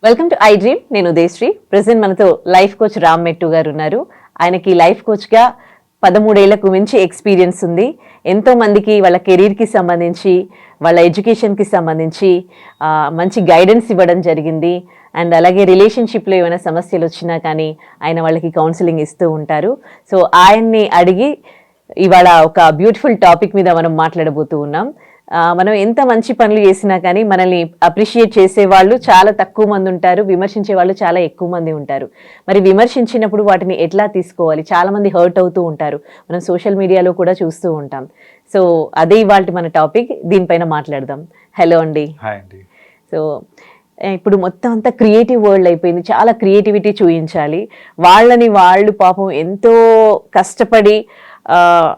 Welcome to I dream. నేను Udayasri. Present మనతో life coach Ram మెట్టు గారు ఉన్నారు. ఆయనకి లైఫ్ కోచ్గా 13 ఏళ్లకు మించి ఎక్స్పీరియన్స్ ఉంది. ఎంతో మందికి వాళ్ళ కెరీర్కి సంబంధించి, వాళ్ళ ఎడ్యుకేషన్కి సంబంధించి మంచి గైడెన్స్ ఇవ్వడం జరిగింది. అండ్ అలాగే రిలేషన్షిప్లో ఏమైనా సమస్యలు వచ్చినా కానీ ఆయన వాళ్ళకి కౌన్సిలింగ్ ఇస్తూ ఉంటారు. సో ఆయన్ని అడిగి ఇవాళ ఒక బ్యూటిఫుల్ టాపిక్ మీద మనం మాట్లాడబోతూ ఉన్నాం. మనం ఎంత మంచి పనులు చేసినా కానీ మనల్ని అప్రిషియేట్ చేసేవాళ్ళు చాలా తక్కువ మంది ఉంటారు, విమర్శించే వాళ్ళు చాలా ఎక్కువ మంది ఉంటారు. మరి విమర్శించినప్పుడు వాటిని ఎట్లా తీసుకోవాలి? చాలా మంది హర్ట్ అవుతూ ఉంటారు, మనం సోషల్ మీడియాలో కూడా చూస్తూ ఉంటాం. సో అదే ఇవాళ మన టాపిక్, దీనిపైన మాట్లాడదాం. హలో అండి. సో ఇప్పుడు మొత్తం అంతా క్రియేటివ్ వరల్డ్ అయిపోయింది, చాలా క్రియేటివిటీ చూపించాలి. వాళ్ళు పాపం ఎంతో కష్టపడి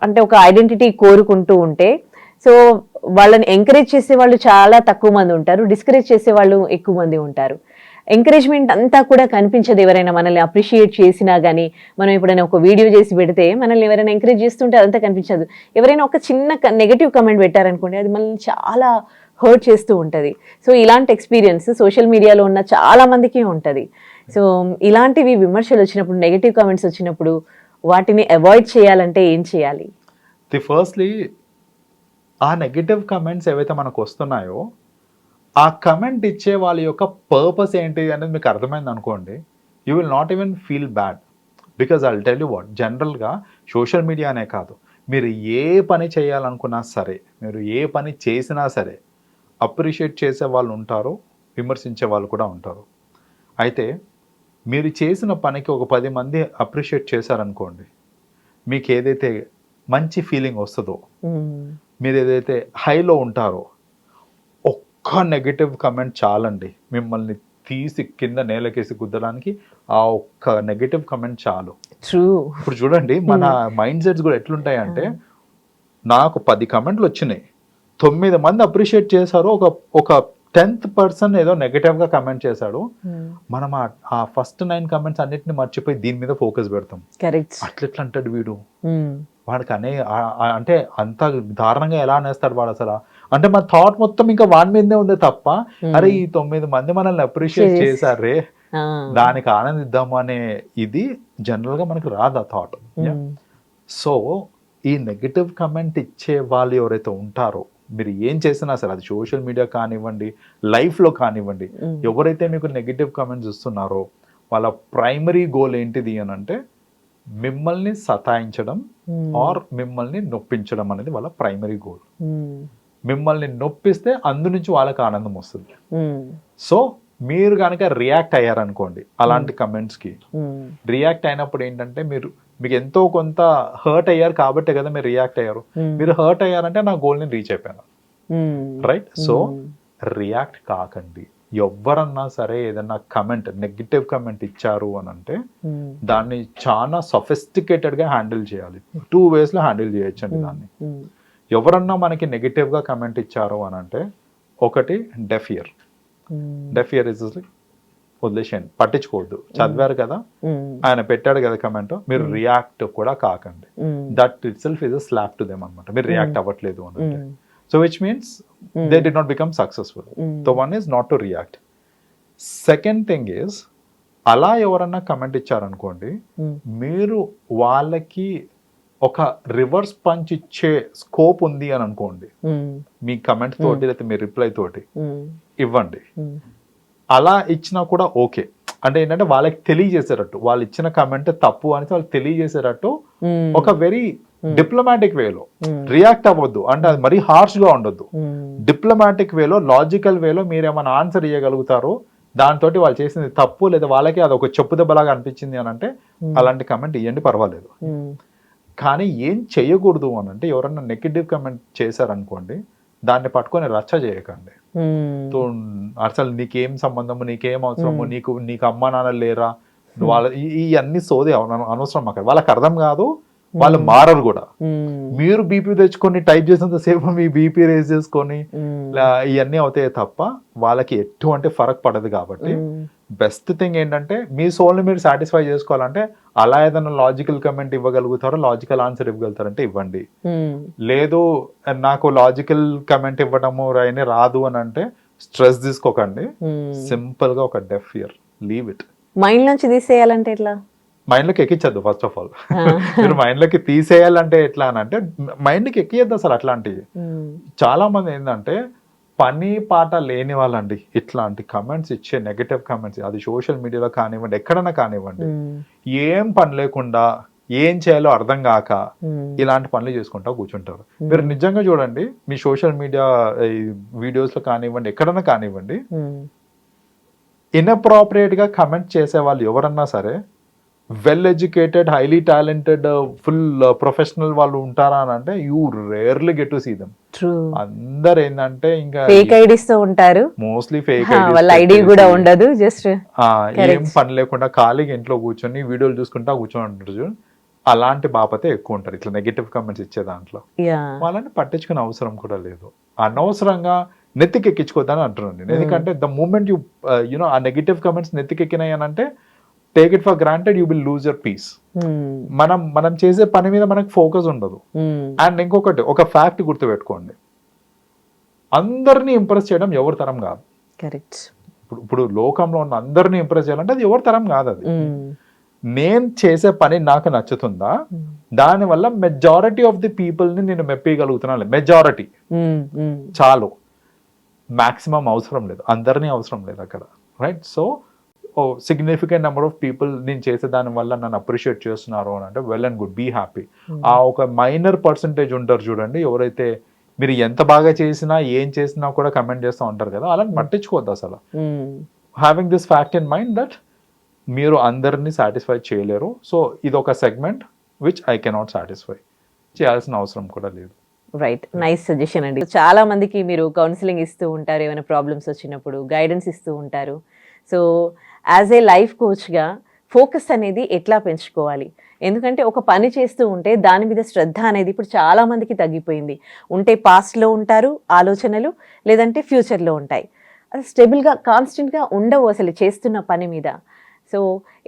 అంటే ఒక ఐడెంటిటీ కోరుకుంటూ ఉంటే, సో వాళ్ళని ఎంకరేజ్ చేసే వాళ్ళు చాలా తక్కువ మంది ఉంటారు, డిస్కరేజ్ చేసే వాళ్ళు ఎక్కువ మంది ఉంటారు. ఎంకరేజ్మెంట్ అంతా కూడా కనిపించదు. ఎవరైనా మనల్ని అప్రిషియేట్ చేసినా కానీ, మనం ఎప్పుడైనా ఒక వీడియో చేసి పెడితే మనల్ని ఎవరైనా ఎంకరేజ్ చేస్తుంటే అదంతా కనిపించదు. ఎవరైనా ఒక చిన్న నెగటివ్ కమెంట్ పెట్టారనుకోండి, అది మనల్ని చాలా హర్ట్ చేస్తూ ఉంటుంది. సో ఇలాంటి ఎక్స్పీరియన్స్ సోషల్ మీడియాలో ఉన్న చాలా మందికి ఉంటుంది. సో ఇలాంటివి విమర్శలు వచ్చినప్పుడు, నెగటివ్ కమెంట్స్ వచ్చినప్పుడు వాటిని అవాయిడ్ చేయాలంటే ఏం చేయాలి? ఫస్ట్లీ ఆ నెగిటివ్ కమెంట్స్ ఏవైతే మనకు వస్తున్నాయో, ఆ కమెంట్ ఇచ్చే వాళ్ళ యొక్క పర్పస్ ఏంటి అనేది మీకు అర్థమైంది అనుకోండి, you will not even feel bad. Because I will tell you what, జనరల్గా సోషల్ మీడియానే కాదు, మీరు ఏ పని చేయాలనుకున్నా సరే, మీరు ఏ పని చేసినా సరే, అప్రిషియేట్ చేసే వాళ్ళు ఉంటారు, విమర్శించే వాళ్ళు కూడా ఉంటారు. అయితే మీరు చేసిన పనికి ఒక 10 మంది అప్రిషియేట్ చేశారనుకోండి, మీకు ఏదైతే మంచి ఫీలింగ్ వస్తుందో, మీరు ఏదైతే హైలో ఉంటారో, ఒక్క నెగిటివ్ కమెంట్ చాలండి మిమ్మల్ని తీసి కింద నేలకేసి గుద్దడానికి. ఆ ఒక్క నెగిటివ్ కమెంట్ చాలు. ఇప్పుడు చూడండి, మన మైండ్ సెట్స్ కూడా ఎట్లుంటాయంటే, నాకు 10 కమెంట్లు వచ్చినాయి, 9 మంది అప్రిషియేట్ చేశారు, ఒక 10th పర్సన్ ఏదో నెగటివ్గా కమెంట్ చేశాడు, మనం ఆ ఫస్ట్ 9 కమెంట్స్ అన్నిటిని మర్చిపోయి దీని మీద ఫోకస్ పెడతాం. అట్లెట్లా అంటాడు వీడు, వాడికి అంటే అంత దారుణంగా ఎలా అనేస్తాడు వాడు అసలు, అంటే మన థాట్ మొత్తం ఇంకా వాడి మీదనే ఉంది తప్ప, అరే ఈ 9 మంది మనల్ని అప్రిషియేట్ చేశారే, దానికి ఆనందిద్దాము అనే ఇది జనరల్గా మనకు రాదు ఆ థాట్. సో ఈ నెగిటివ్ కమెంట్ ఇచ్చే వాళ్ళు ఎవరైతే ఉంటారో, మీరు ఏం చేసినా సరే, అది సోషల్ మీడియా కానివ్వండి, లైఫ్లో కానివ్వండి, ఎవరైతే మీకు నెగిటివ్ కమెంట్స్ ఇస్తున్నారో వాళ్ళ ప్రైమరీ గోల్ ఏంటిది అని అంటే, మిమ్మల్ని సతాయించడం ఆర్ మిమ్మల్ని నొప్పించడం అనేది వాళ్ళ ప్రైమరీ గోల్. మిమ్మల్ని నొప్పిస్తే అందు నుంచి వాళ్ళకి ఆనందం వస్తుంది. సో మీరు కనుక రియాక్ట్ అయ్యారనుకోండి అలాంటి కమెంట్స్కి, రియాక్ట్ అయినప్పుడు ఏంటంటే మీకు ఎంతో కొంత హర్ట్ అయ్యారు కాబట్టే కదా మీరు రియాక్ట్ అయ్యారు. మీరు హర్ట్ అయ్యారంటే నా గోల్ని రీచ్ అయిపోయాను, రైట్? సో రియాక్ట్ కాకండి. ఎవరన్నా సరే ఏదన్నా కమెంట్, నెగిటివ్ కమెంట్ ఇచ్చారు అని అంటే దాన్ని చాలా సొఫిస్టికేటెడ్గా హ్యాండిల్ చేయాలి. 2 వేస్లో హ్యాండిల్ చేయొచ్చండి దాన్ని. ఎవరన్నా మనకి నెగిటివ్గా కమెంట్ ఇచ్చారు అని అంటే, ఒకటి డెఫ్ ఇయర్. డెఫ్ ఇయర్ ఇస్ వదిలేసేయండి, పట్టించుకోవద్దు, చదివారు కదా, ఆయన పెట్టాడు కదా కమెంట్, మీరు రియాక్ట్ కూడా కాకండి. That itself is a slap to them అనమాట. మీరు రియాక్ట్ అవ్వట్లేదు అని అంటే, so which means they did not become successful. So one is not to react. Second thing is, అలా ఎవరన్నా కమెంట్ ఇచ్చారనుకోండి, మీరు వాళ్ళకి ఒక రివర్స్ పంచ్ ఇచ్చే స్కోప్ ఉంది అని అనుకోండి, మీ కమెంట్ తోటి లేకపోతే మీ రిప్లై తోటి ఇవ్వండి. అలా ఇచ్చినా కూడా ఓకే. అంటే ఏంటంటే వాళ్ళకి తెలియజేసేటట్టు, వాళ్ళు ఇచ్చిన కమెంట్ తప్పు అని వాళ్ళకి తెలియజేసేటట్టు ఒక వెరీ డిప్లొమాటిక్ వేలో, రియాక్ట్ అవ్వద్దు అంటే అది మరీ హార్ష్ గా ఉండొద్దు. డిప్లొమాటిక్ వేలో, లాజికల్ వేలో మీరు ఏమైనా ఆన్సర్ ఇవ్వగలుగుతారో, దాంతో వాళ్ళు చేసింది తప్పు లేదా వాళ్ళకి అది ఒక చెప్పు దెబ్బలాగా అనిపించింది అని అంటే అలాంటి కమెంట్ ఇవ్వండి, పర్వాలేదు. కానీ ఏం చెయ్యకూడదు అని అంటే, ఎవరన్నా నెగిటివ్ కమెంట్ చేశారనుకోండి, దాన్ని పట్టుకొని రచ్చ చేయకండి. అసలు నీకేం సంబంధము, నీకేం అవసరము, నీకు అమ్మా నాన్న లేరా, వాళ్ళ ఈ అన్ని సోది అనవసరం అక్కడ. వాళ్ళకి అర్థం కాదు, వాళ్ళు మారరు కూడా. మీరు బీపీ తెచ్చుకొని టైప్ చేసినంత సేపు మీ బీపీ రేజ్ చేసుకొని ఇవన్నీ అవుతాయి తప్ప వాళ్ళకి ఎటువంటి ఫరక్ పడదు. కాబట్టి బెస్ట్ థింగ్ ఏంటంటే, మీ సోల్ని మీరు సాటిస్ఫై చేసుకోవాలంటే అలా ఏదైనా లాజికల్ కమెంట్ ఇవ్వగలుగుతారో, లాజికల్ ఆన్సర్ ఇవ్వగలుగుతారంటే ఇవ్వండి. లేదు నాకు లాజికల్ కమెంట్ ఇవ్వడము రాదు అని అంటే స్ట్రెస్ తీసుకోకండి, సింపుల్ గా ఒక డెఫ్ ఇయర్, లీవ్ ఇట్. మైండ్ నుంచి తీసేయాలంటే ఎట్లా? మైండ్లోకి ఎక్కించద్దు ఫస్ట్ ఆఫ్ ఆల్. మీరు మైండ్లోకి తీసేయాలంటే ఎట్లా అని అంటే మైండ్కి ఎక్కియద్దు అసలు అట్లాంటివి. చాలా మంది ఏంటంటే పని పాట లేని వాళ్ళండి ఇట్లాంటి కమెంట్స్ ఇచ్చే నెగటివ్ కమెంట్స్, అది సోషల్ మీడియాలో కానివ్వండి ఎక్కడైనా కానివ్వండి, ఏం పని లేకుండా ఏం చేయాలో అర్థం కాక ఇలాంటి పనులు చేసుకుంటా కూర్చుంటారు. మీరు నిజంగా చూడండి మీ సోషల్ మీడియా వీడియోస్ లో కానివ్వండి ఎక్కడైనా కానివ్వండి, ఇన్అప్రాప్రియేట్ గా కమెంట్ చేసే వాళ్ళు ఎవరన్నా సరే well educated, highly talented, full professional వాళ్ళు ఉంటారా అని అంటే you rarely get to see them. అందరు ఏంటంటే ఇంకా ఫేక్ ఐడీస్ తో ఉంటారు, మోస్ట్లీ ఫేక్ వాళ్ళ ఐడి కూడా ఉండదు, జస్ట్ ఏం పని లేకుండా ఖాళీగా ఇంట్లో కూర్చొని వీడియోలు చూసుకుంటా కూర్చొని ఉంటారు చూడండి, అలాంటి బాపతే ఎక్కువ ఉంటారు ఇట్లా నెగటివ్ కమెంట్స్ ఇచ్చే దాంట్లో. వాళ్ళని పట్టించుకునే అవసరం కూడా లేదు, అనవసరంగా నెత్తికి ఎక్కించుకోవద్దని అంటున్నాను నేను. ఎందుకంటే ద మూమెంట్ యూ యునో ఆ నెగటివ్ కమెంట్స్ నెత్తికి ఎక్కినాయి అని అంటే take it for granted, you will lose your peace. మనం చేసే పని మీద మనకు ఫోకస్ ఉండదు. అండ్ ఇంకొకటి, ఒక ఫ్యాక్ట్ గుర్తుపెట్టుకోండి, అందరినీ ఇంప్రెస్ చేయడం ఎవరి తరం కాదు. కరెక్ట్. ఇప్పుడు లోకంలో ఉన్న అందరినీ ఇంప్రెస్ చేయాలంటే అది ఎవరి తరం కాదు. అది నేను చేసే పని నాకు నచ్చుతుందా, దానివల్ల మెజారిటీ ఆఫ్ ది పీపుల్ ని నేను మెప్పగలుగుతున్నాను, మెజారిటీ చాలు, మాక్సిమం అవసరం లేదు, అందరినీ అవసరం లేదు అక్కడ, right? So significant number of people నేను చేసే దాని వల్ల నన్ను అప్రిషియేట్ చేస్తున్నారు అని అంటే well and good, be happy. ఆ ఒక మైనర్ పర్సంటేజ్ ఉంటారు చూడండి, ఎవరైతే మీరు ఎంత బాగా చేసినా ఏం చేసినా కూడా కమెంట్ చేస్తూ ఉంటారు కదా, అలాని పట్టించుకోవద్దు అసలు. Having this fact in mind that మీరు అందరినీ సాటిస్ఫై చేయలేరు, సో ఇది ఒక segment which I cannot satisfy, చేయాల్సిన అవసరం కూడా లేదు. రైట్, నైస్ సజెషన్ అండి. చాలా మందికి మీరు కౌన్సిలింగ్ ఇస్తూ ఉంటారు, ఏమైనా ప్రాబ్లమ్స్ వచ్చినప్పుడు గైడెన్స్ ఇస్తూ ఉంటారు. సో యాజ్ ఏ లైఫ్ కోచ్గా ఫోకస్ అనేది ఎట్లా పెంచుకోవాలి? ఎందుకంటే ఒక పని చేస్తూ ఉంటే దాని మీద శ్రద్ధ అనేది ఇప్పుడు చాలా మందికి తగ్గిపోయింది. ఉంటే పాస్ట్లో ఉంటారు ఆలోచనలు, లేదంటే ఫ్యూచర్లో ఉంటాయి. అది స్టేబుల్గా కాన్స్టెంట్గా ఉండవు అసలు చేస్తున్న పని మీద. సో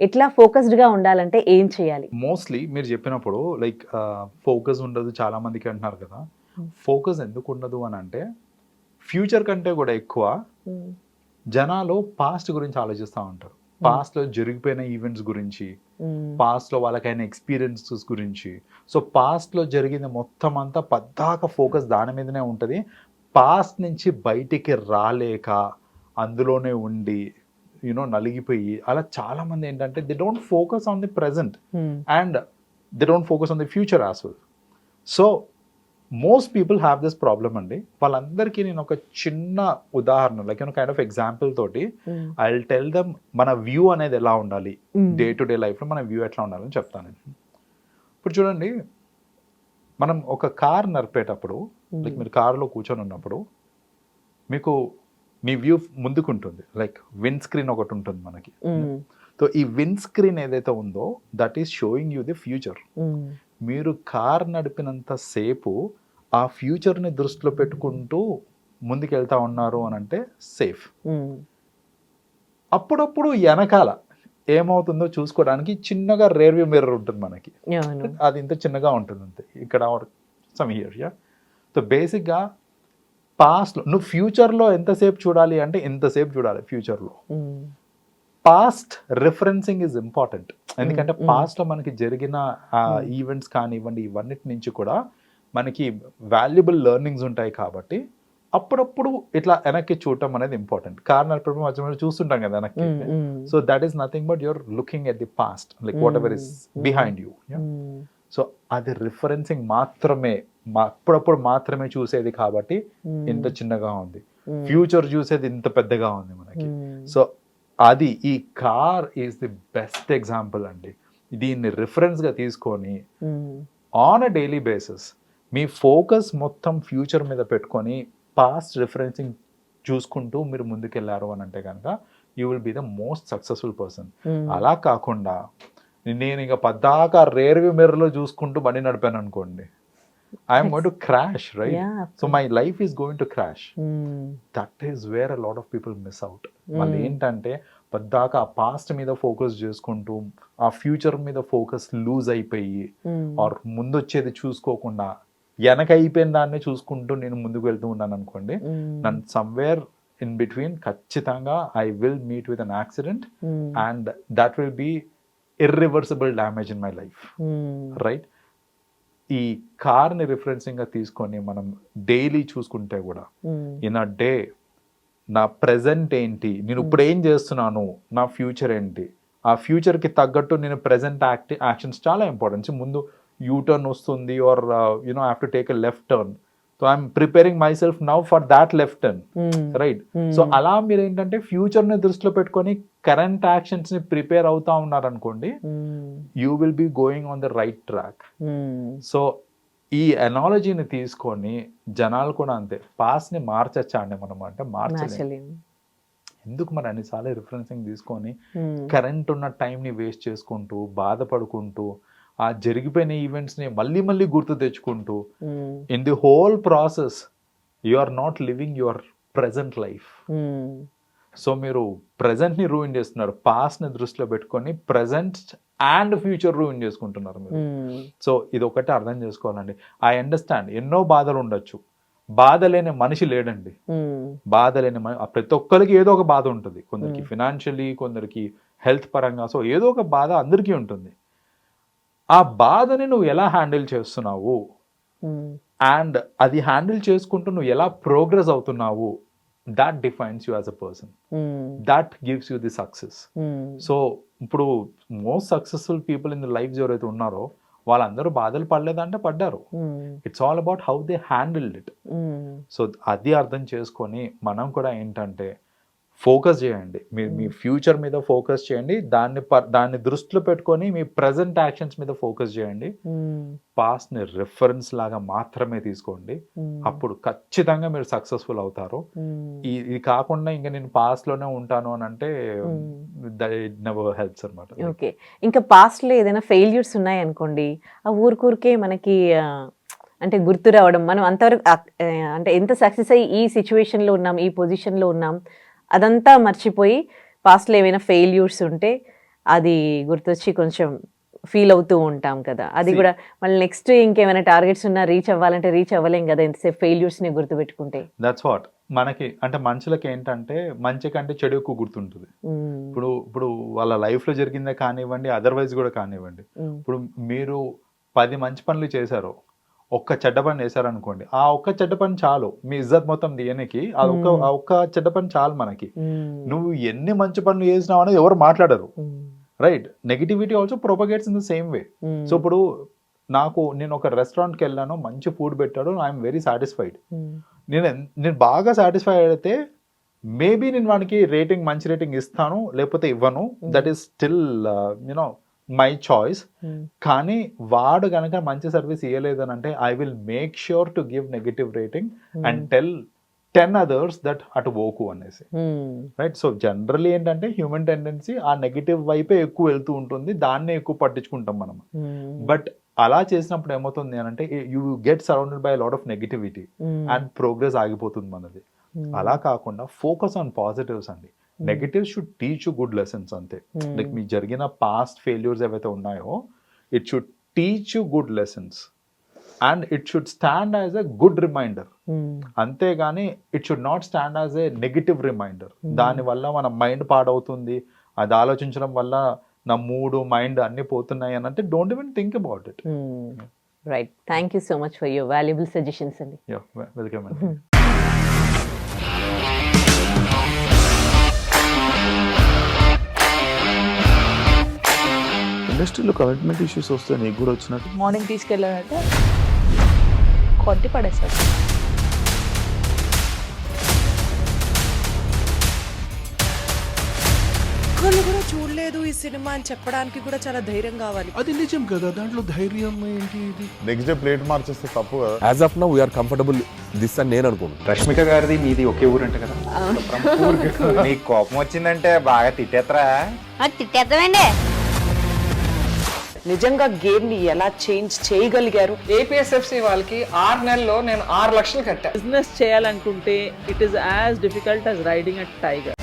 ఎట్లా ఫోకస్డ్గా ఉండాలంటే ఏం చేయాలి? మోస్ట్లీ మీరు చెప్పినప్పుడు లైక్ ఫోకస్ ఉండదు చాలా మందికి అంటున్నారు కదా. ఫోకస్ ఎందుకు ఉండదు అని అంటే ఫ్యూచర్ కంటే కూడా ఎక్కువ జనాలు పాస్ట్ గురించి ఆలోచిస్తూ ఉంటారు. పాస్ట్ లో జరిగిపోయిన ఈవెంట్స్ గురించి, పాస్ట్ లో వాళ్ళకైన ఎక్స్పీరియన్సెస్ గురించి. సో పాస్ట్ లో జరిగింది మొత్తం అంతా పద్దాక ఫోకస్ దాని మీదనే ఉంటుంది. పాస్ట్ నుంచి బయటికి రాలేక అందులోనే ఉండి యూనో నలిగిపోయి అలా చాలా మంది ఏంటంటే they don't focus on the present and they don't focus on the future as well. So most people have this problem అండి. వాళ్ళందరికీ నేను ఒక చిన్న ఉదాహరణ లైక్ కైండ్ ఆఫ్ ఎగ్జాంపుల్ తోటి ఐ విల్ టెల్ దెమ్ మన వ్యూ అనేది ఎలా ఉండాలి, డే టు డే లైఫ్లో మన వ్యూ ఎట్లా ఉండాలని చెప్తాను నేను. ఇప్పుడు చూడండి, మనం ఒక కార్ నడిపేటప్పుడు లైక్ మీరు కార్లో కూర్చొని ఉన్నప్పుడు మీకు మీ వ్యూ ముందుకుంటుంది, లైక్ విండ్ స్క్రీన్ ఒకటి ఉంటుంది మనకి. సో ఈ విండ్ స్క్రీన్ ఏదైతే ఉందో that is showing you the future. మీరు కార్ నడిపినంత సేపు ఆ ఫ్యూచర్ని దృష్టిలో పెట్టుకుంటూ ముందుకెళ్తా ఉన్నారు అని అంటే సేఫ్. అప్పుడప్పుడు వెనకాల ఏమవుతుందో చూసుకోవడానికి చిన్నగా రేర్ వ్యూ మిర్రర్ ఉంటుంది మనకి, అది ఇంత చిన్నగా ఉంటుంది అంతే, ఇక్కడ సమ్ హియర్. సో బేసిక్గా పాస్ట్లో నువ్వు ఫ్యూచర్లో ఎంతసేపు చూడాలి అంటే ఎంతసేపు చూడాలి ఫ్యూచర్లో. పాస్ట్ రిఫరెన్సింగ్ ఈజ్ ఇంపార్టెంట్, ఎందుకంటే పాస్ట్లో మనకి జరిగిన ఈవెంట్స్ కానివ్వండి ఇవన్నిటి నుంచి కూడా మనకి వాల్యుబుల్ లెర్నింగ్స్ ఉంటాయి. కాబట్టి అప్పుడప్పుడు ఇట్లా వెనక్కి చూడటం అనేది ఇంపార్టెంట్. కారణం ఎప్పుడు మధ్య చూస్తుంటాం కదా వెనక్కి. So that is nothing but your looking at the past, like what ever is behind you. So అది రిఫరెన్సింగ్ మాత్రమే, అప్పుడప్పుడు మాత్రమే చూసేది కాబట్టి ఇంత చిన్నగా ఉంది. ఫ్యూచర్ చూసేది ఇంత పెద్దగా ఉంది మనకి. సో అది ఈ car is the best example అండి. దీన్ని రిఫరెన్స్గా తీసుకొని on a daily basis me focus మొత్తం ఫ్యూచర్ మీద పెట్టుకొని పాస్ట్ రిఫరెన్సింగ్ చూసుకుంటూ మీరు ముందుకెళ్ళారు అని అంటే కనుక you will be the most successful person. అలా కాకుండా నేను ఇంకా పద్దాక రేర్ వ్యూ మిర్రర్లో చూసుకుంటూ బండి నడిపాను అనుకోండి, I'm going to crash, right? So my life is going to crash. That is where a lot of people miss out. వాళ్ళు ఏంటంటే పద్దాక ఆ పాస్ట్ మీద ఫోకస్ చేసుకుంటూ ఆ ఫ్యూచర్ మీద ఫోకస్ లూజ్ అయిపోయి ఆర్ ముందు వచ్చేది చూసుకోకుండా వెనక అయిపోయిన దాన్ని చూసుకుంటూ నేను ముందుకు వెళ్తూ ఉన్నాను అనుకోండి, నన్ను సమ్వేర్ ఇన్ బిట్వీన్ ఖచ్చితంగా I will meet with an accident Hmm. And that will be irreversible damage in my life, Hmm. Right? ఈ కార్ని రిఫరెన్సింగ్గా తీసుకొని మనం డైలీ చూసుకుంటే కూడా Hmm. ఇన్ అ డే నా ప్రెజెంట్ ఏంటి, నేను ఇప్పుడు ఏం చేస్తున్నాను, నా ఫ్యూచర్ ఏంటి, ఆ ఫ్యూచర్కి తగ్గట్టు నేను ప్రెజెంట్ యాక్షన్స్ చాలా ఇంపార్టెంట్. ముందు యూ టర్న్ వస్తుంది or you know I have to take a left turn, so I'm preparing myself now for that left turn, Hmm. Right? సో అలా మీరు ఏంటంటే ఫ్యూచర్ని దృష్టిలో పెట్టుకొని కరెంట్ యాక్షన్స్ని ప్రిపేర్ అవుతా ఉన్నారనుకోండి, Hmm. You will be going on the right track. Hmm. So ఈ అనాలజీని తీసుకొని జనాలు కూడా అంతే, పాస్ని మార్చచ్చా అండి మనం అంటే మార్చలేము. మార్చలేము. ఎందుకు మరి అన్నిసార్లు రిఫరెన్సింగ్ తీసుకొని Hmm. కరెంట్ ఉన్న టైంని వేస్ట్ చేసుకుంటూ బాధపడుకుంటూ ఆ జరిగిపోయిన ఈవెంట్స్ని మళ్ళీ మళ్ళీ గుర్తు తెచ్చుకుంటూ Hmm. In the whole process you are not living your present life. Hmm. So మీరు ప్రజెంట్ని రూయిన్ చేస్తున్నారు, పాస్ట్ని దృష్టిలో పెట్టుకొని ప్రజెంట్ అండ్ ఫ్యూచర్ రూయిన్ చేసుకుంటున్నారు మీరు. Hmm. సో ఇది ఒకటి అర్థం చేసుకోవాలండి. ఐ అండర్స్టాండ్ ఎన్నో బాధలు ఉండొచ్చు, బాధ లేని మనిషి లేడండి. Hmm. బాధ లేని ప్రతి ఒక్కరికి ఏదో ఒక బాధ ఉంటుంది, కొందరికి ఫినాన్షియలీ, కొందరికి హెల్త్ పరంగా, సో ఏదో ఒక బాధ అందరికీ ఉంటుంది. ఆ బాధని నువ్వు ఎలా హ్యాండిల్ చేస్తున్నావు Hmm. అండ్ అది హ్యాండిల్ చేసుకుంటూ నువ్వు ఎలా ప్రోగ్రెస్ అవుతున్నావు, that defines you as a person, Hmm. That gives you the success. Hmm. So ఇప్పుడు most successful people in the life ఎవరైతే ఉన్నారో వాళ్ళందరూ బాధలు పడలేదంటే పడ్డారు. Hmm. It's all about how they handled it. Hmm. So అది అర్థం చేసుకొని మనం కూడా ఏంటంటే ఫోకస్ చేయండి, మీరు మీ ఫ్యూచర్ మీద ఫోకస్ చేయండి, దాన్ని దృష్టిలో పెట్టుకొని మీ ప్రజెంట్ యాక్షన్స్ మీద ఫోకస్ చేయండి. Hmm. పాస్ట్ని రిఫరెన్స్ లాగా మాత్రమే తీసుకోండి, Hmm. అప్పుడు ఖచ్చితంగా మీరు సక్సెస్ఫుల్ అవుతారు. Hmm. ఇది కాకుండా ఇంకా నేను పాస్ట్లోనే ఉంటాను అని అంటే దట్ నెవర్ హెల్ప్స్ అనమాట. ఓకే, ఇంకా పాస్ట్లో ఏదైనా ఫెయిల్యూర్స్ ఉన్నాయనుకోండి, ఆ ఊరికే మనకి అంటే గుర్తు రావడం, మనం అంతవరకు అంటే ఎంత సక్సెస్ అయ్యి ఈ సిచ్యువేషన్లో ఉన్నాం, ఈ పొజిషన్లో ఉన్నాం, అదంతా మర్చిపోయి పాస్ట్లో ఏమైనా ఫెయిల్యూర్స్ ఉంటే అది గుర్తొచ్చి కొంచెం ఫీల్ అవుతూ ఉంటాం కదా. అది కూడా మళ్ళీ నెక్స్ట్ ఇంకేమైనా టార్గెట్స్ ఉన్నా రీచ్ అవ్వాలంటే రీచ్ అవ్వలేం కదా ఎంతసేపు ఫెయిల్యూర్స్ని గుర్తుపెట్టుకుంటే. దట్స్ వాట్ మనకి అంటే మనుషులకి ఏంటంటే మంచి కంటే చెడు ఎక్కువ గుర్తుంటుంది. ఇప్పుడు వాళ్ళ లైఫ్లో జరిగిందే కానివ్వండి, అదర్వైజ్ కూడా కానివ్వండి, ఇప్పుడు మీరు 10 మంచి పనులు చేశారు, ఒక్క చెడ్డ పని వేశారనుకోండి, ఆ ఒక్క చెడ్డ పని చాలు మీ ఇజ్జత్ మొత్తం తీయనికి, ఆ ఒక్క చెడ్డ పని చాలు మనకి. నువ్వు ఎన్ని మంచి పనులు చేసినావు అనేది ఎవరు మాట్లాడరు, right? Negativity also propagates in the same way. So ఇప్పుడు నేను ఒక రెస్టారెంట్కి వెళ్ళాను, మంచి ఫుడ్ పెట్టాడు, ఐఎమ్ వెరీ సాటిస్ఫైడ్. నేను బాగా సాటిస్ఫైడ్ అయితే మేబీ నేను వానికి మంచి రేటింగ్ ఇస్తాను, లేకపోతే ఇవ్వను, that is still you know my choice. కానీ వాడు కనుక మంచి సర్వీస్ ఇవ్వలేదు అని అంటే I will make sure to give negative rating and tell 10 others that అటు పోకు అనేసి, రైట్? సో జనరల్లీ ఏంటంటే హ్యూమన్ టెండెన్సీ ఆ నెగిటివ్ వైపే ఎక్కువ వెళ్తూ ఉంటుంది, దాన్నే ఎక్కువ పట్టించుకుంటాం మనం. బట్ అలా చేసినప్పుడు ఏమవుతుంది అని అంటే you get surrounded by lot of negativity and progress ఆగిపోతుంది మనది. అలా కాకుండా ఫోకస్ ఆన్ పాజిటివ్స్ అండి. Negative should teach you good lessons అంతే. లైక్ మీ జరిగిన పాస్ట్ ఫెయిల్యూర్స్ ఏవైతే ఉన్నాయో it should teach you good lessons and it should stand as a good reminder, అంతేగాని it should not stand as a negative reminder. దానివల్ల మన mind పాడవుతుంది, అది ఆలోచించడం వల్ల నా మూడు మైండ్ అన్ని పోతున్నాయి అని అంటే don't even think about it. Right, thank you so much for your valuable suggestions అండి. వెల్కమ్ అండి. ఇండస్ట్రీలో కమిట్మెంట్ ఇష్యూస్ వస్తే నీకు కూడా వచ్చినట్టు మార్నింగ్ తీసుకెళ్ళాడంటే కొట్టి పడేస్తాడు. ఒక్కళ్ళు కూడా చూడలేదు ఈ సినిమా అని చెప్పడానికి కూడా చాలా ధైర్యం కావాలి. అది నిజం కదా, దాంట్లో ధైర్యం ఏంటి? ఇది నెక్స్ట్ డే ప్లేట్ మార్చేస్తే తప్పు కదా. As of now we are comfortable this అని నేను అనుకుంటున్నాను. రష్మిక గారిది మీది ఒకే ఊరంట కదా. నీకు కోపం వచ్చిందంటే బాగా తిట్టేత్తరా? తిట్టేద్దామండి. నిజంగా గేమ్ ని ఎలా చేంజ్ చేయగలిగారు? ఏపీఎస్ఎఫ్సి వాళ్ళకి 6 నెలల్లో నేను 6 లక్షలు కట్టా. బిజినెస్ చేయాలనుకుంటే it is as difficult as riding a tiger.